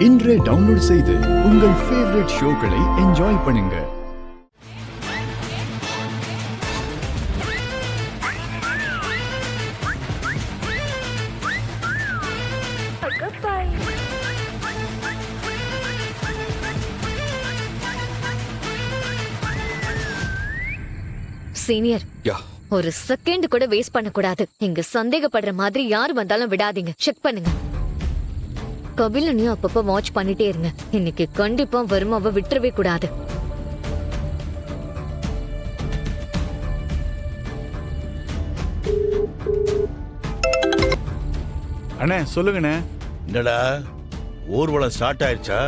இன்றே டவுன்லோட் செய்து உங்கள் ஃபேவரட் ஷோக்களை என்ஜாய் பண்ணுங்க. சீனியர், ஒரு செகண்ட் கூட வேஸ்ட் பண்ண கூடாது. இங்க சந்தேகப்படுற மாதிரி யார் வந்தாலும் விடாதீங்க. செக் பண்ணுங்க. கபிலனையும் அப்பப்ப வாட்ச் பண்ணிட்டே இருங்க. இன்னைக்கு கண்டிப்பா வர்மாவை விட்டுறவே கூடாது. அண்ணே சொல்லுங்கண்ணே. என்னடா ஊர்வலம் ஸ்டார்ட் ஆயிடுச்சா?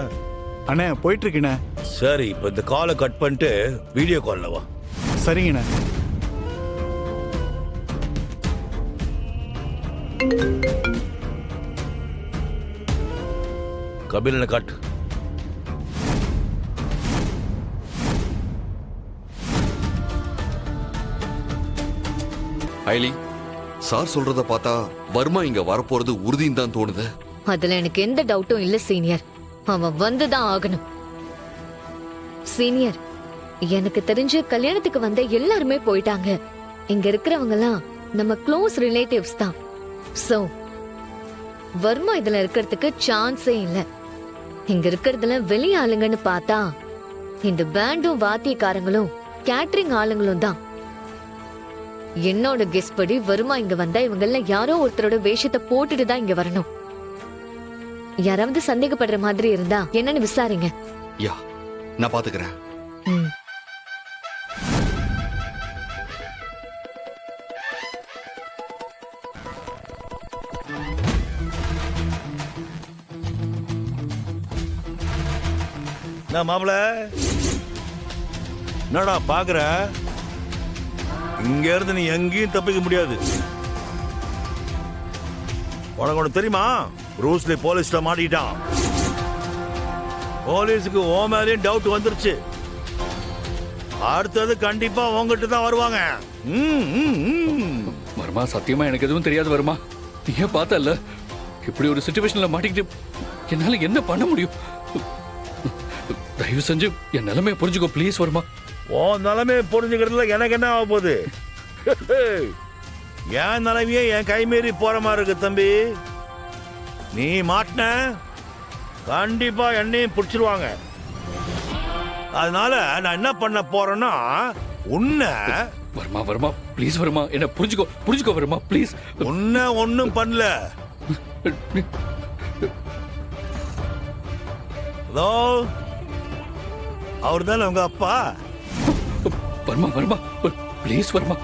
அண்ணே போயிட்டு இருக்கேண்ணே. சரி, இப்ப இந்த காலை கட் பண்ணிட்டு வீடியோ கால்ல வா. சரிங்கண்ணே. கபிலனை காட்டு. ஐலி, சார் சொல்றத பார்த்தா வர்மா இங்க வரப்போறது உறுதின்னு தான் தோணுது. அதுல எனக்கு எந்த டவுட்டும் இல்ல சீனியர். அவன் வந்துதான் ஆகணும். சீனியர், எனக்கு தெரிஞ்சு கல்யாணத்துக்கு வந்த எல்லாருமே போயிட்டாங்க. இங்க இருக்கிறவங்க எல்லாம் நம்ம க்ளோஸ் ரிலேட்டிவ்ஸ் தான். சோ வர்மா இதுல இருக்கிறதுக்கு சான்ஸே இல்ல. இங்க இருக்கிறதுல வெளிய ஆளுங்கன்னு பார்த்தா இந்த பேண்டும் வாத்தியக்காரங்களும் கேட்டரிங் ஆளுங்களும் தான். என்னோட கெஸ் படி வர்மா இங்க வந்தா இவங்கள யாரோ ஒருத்தரோட வேஷத்தை போட்டுட்டு தான் இங்க வரணும். யாராவது சந்தேகப்படுற மாதிரி இருந்தா என்னன்னு விசாரிங்க. யா, நான் பாத்துக்கிறேன். நான் மாப்பிள என்னடா பாக்குற? இங்க இருந்து நீ எங்கேயும் தப்பிக்க முடியாது. உனக்கு ஒண்ணு தெரியுமா? ரூஸ்லி போலீஸ்ல மாட்டிட்டான். போலீஸுக்கு ஓ மேலேயும் டவுட் வந்துருச்சு. அடுத்தது கண்டிப்பா உங்ககிட்ட தான் வருவாங்க. வர்மா, சத்தியமா எனக்கு எதுவும் தெரியாது வர்மா. நீயே பார்த்தல, இப்படி ஒரு சிச்சுவேஷன்ல மாட்டிக்கிட்டு என்னால என்ன பண்ண முடியும்? தயவு செஞ்சு என் நிலைமையை புரிஞ்சுக்கோ ப்ளீஸ் வர்மா. உன் நிலைமையை புரிஞ்சுக்கிறதுல எனக்கு என்ன ஆக போகுது? என் நிலைமையே என் கைமீறி போற மாதிரி இருக்கு தம்பி. நீ மாட்டின கண்டிப்பா என்னையும் பிடிச்சிருவாங்க. அதனால நான் என்ன பண்ண போறேன்னா உன்னை வர்மா வர்மா ப்ளீஸ் வர்மா, என்ன புரிஞ்சுக்கோ வர்மா ப்ளீஸ். உன்னை ஒன்னும் பண்ணல. ஹலோ, அவர் தானே உங்க அப்பா? வர்மா வர்மா ப்ளீஸ் வர்மா,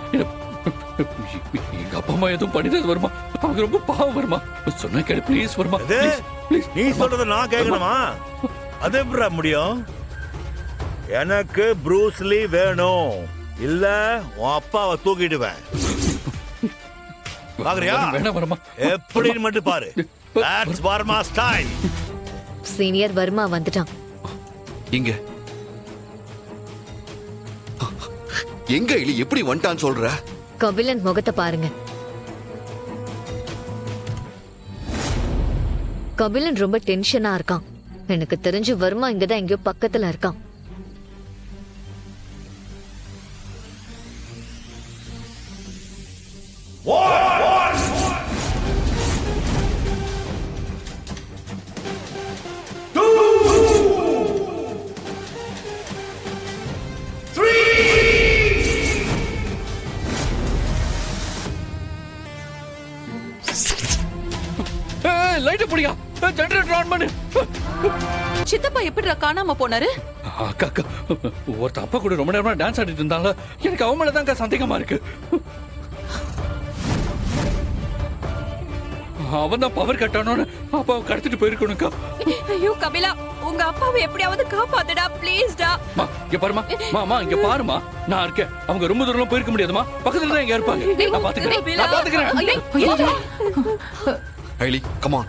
எங்க அப்பா அம்மா எதுவும் பண்ணிடாது வர்மா. அவங்க ரொம்ப பாவம் வர்மா. சொன்ன கேளு ப்ளீஸ் வர்மா. நீ சொல்றத நான் கேட்கணுமா? அது எப்படி முடியும்? எனக்கு ப்ரூஸ்லி வேணும், இல்ல உன் அப்பாவை தூக்கிடுவேன். பாக்குறியா? வேணாம் வர்மா. எப்படின்னு மட்டும் பாரு. That's Burma style. Senior, Verma வந்துட்டான். இங்க எங்க ஐலி எப்படி வந்துட்டான்னு சொல்ற? கபிலன் முகத்தை பாருங்க. கபிலன் ரொம்ப டென்ஷனா இருக்கான். எனக்கு தெரிஞ்சு வர்மா இங்கதான் எங்கேயோ பக்கத்துல இருக்கான். லைட் புடியா, ஜெனரேட்டர் ஆன் பண்ணு. சித்தப்பா எப்படிடா காணாம போனாரு? அக்கா அக்கா, ஒருத்த அப்பா கூட ரொம்ப நேரமா டான்ஸ் ஆடிட்டு இருந்தால, எனக்கு அவன் மேல தான் சந்தேகமா இருக்கு. அவன் தான் பவர் கட்டானோன்னு அப்பாவை கடத்திட்டு போயிருக்கணும்க்கா. ஐயோ கபிலா, உங்க அப்பாவை எப்படியாவது காப்பாத்துடா ப்ளீஸ்டா. இங்க பாருமா, மாமா இங்க பாருமா, நான் இருக்கேன். அவங்க ரொம்ப தூரம் போயிருக்க முடியாதுமா, பக்கத்துல தான் எங்க இருப்பாங்க. நான் பாத்துக்கிறேன். ஐலி கம் ஆன்.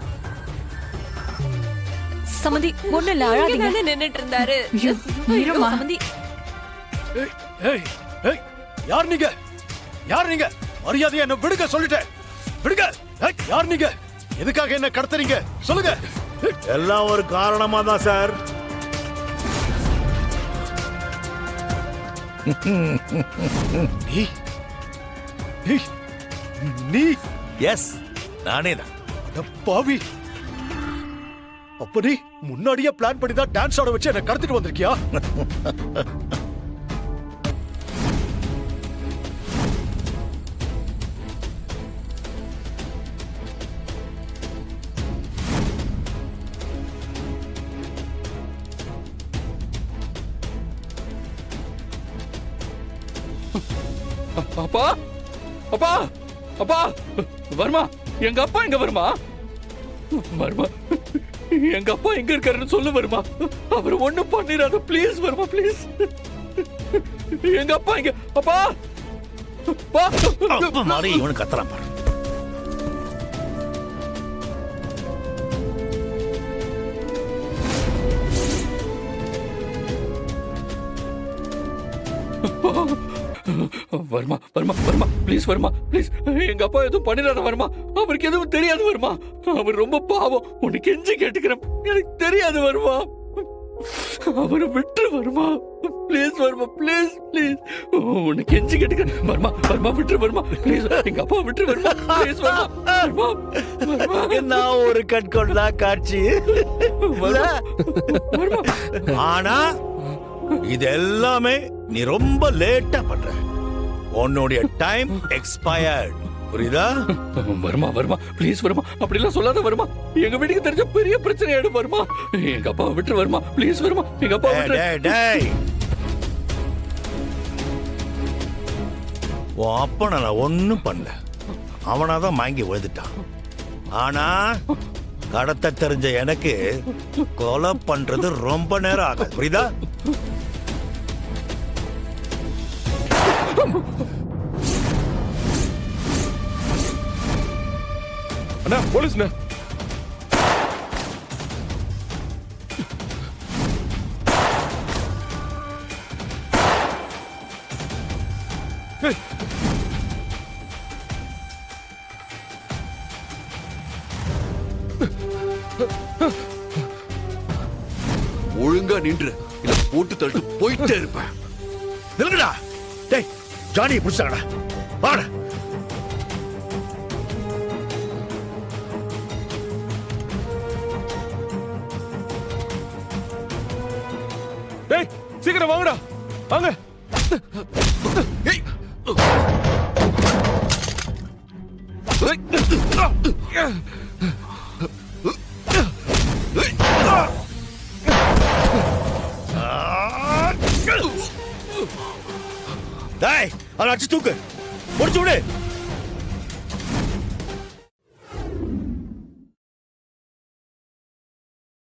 சமந்தி ஒண்ணு இல்ல, அழாதீங்க. நின்னுட்டு இருந்தாரு. சமந்தி, ஏய் ஏய், யார் நீங்க? யார் நீங்க? மரியாதையா என்ன விடுங்க சொல்லிட்டேன். விடுங்க. யார் நீங்க? எதுக்காக என்ன கடத்துறீங்க? சொல்லுங்க. எல்லாம் ஒரு காரணமா தான் சார். நீ நீ நீ எஸ், நானே தான். அட பாவி, அப்ப நீ முன்னாடியே பிளான் பண்ணி தான் டான்ஸ் ஆட வச்சு என்ன கடத்திட்டு வந்திருக்கியா? அப்பா அப்பா அப்பா வர்மா, எங்க அப்பா எங்க வர்மா? வர்மா, எங்க அப்பா எங்க இருக்காருன்னு சொல்லு வர்மா. அவர் ஒண்ணும் பண்ணிராத ப்ளீஸ் வர்மா, ப்ளீஸ். எங்க அப்பா எங்க? அப்பா அப்பா அப்ப மாதிரி இவனு கத்துறான் பாரு. Varma Varma Varma please Varma, please. எங்க அப்பா எதுவும் பண்ணிடாத வர்மா. அவருக்கு எதுவும் தெரியாது வர்மா. அவர் ரொம்ப பாவம். உனக்கு கெஞ்சி கேட்டுக்கிறேன், எனக்கு தெரியாது வர்மா. அவரை விட்டு Varma, please Varma, please please. உனக்கு கெஞ்சி கேட்டுக்கிறேன் வர்மா, வர்மா விட்டு வர்மா, ப்ளீஸ். எங்க அப்பா விட்டு வர்மா, ப்ளீஸ் வர்மா, வர்மா, வர்மா. என்ன ஒரு கட்கொண்டா காட்சி. வர்மா. ஆனா இது எல்லாமே நீ ரொம்ப லேட்டா பண்ற. உன்னுடைய டைம் எக்ஸ்பயர்ட். புரியுதா? வருமா வருமா ப்ளீஸ் வருமா, அப்படி எல்லாம் சொல்லாத வருமா. எங்க வீட்டுக்கு தெரிஞ்ச பெரிய பிரச்சனை ஆயிடும் வருமா. எங்க அப்பா விட்டு வருமா, ப்ளீஸ் வருமா. எங்க அப்பா விட்டு. டேய், உன் அப்பனை நான் ஒன்னும் பண்ணல. அவனாதான் வாங்கி விழுந்துட்டான். ஆனா கடத்த தெரிஞ்ச எனக்கு கொலை பண்றது ரொம்ப நேரம் ஆகாது. புரியுதா? அண்ணா, போலீஸ்ண்ணா. ஒழுங்கா நின்று இல்ல போட்டு தள்ளிட்டு போயிட்டே இருப்பேன். நில்லுங்கடா. டேய், ஜானியை பிடிச்சாங்கடா. வாடா. டேய், சீக்கிரம் வாங்கடா, வாங்க. ஏய். டேய், அவனை அடிச்சு தூக்கு. முடிச்சு விடு.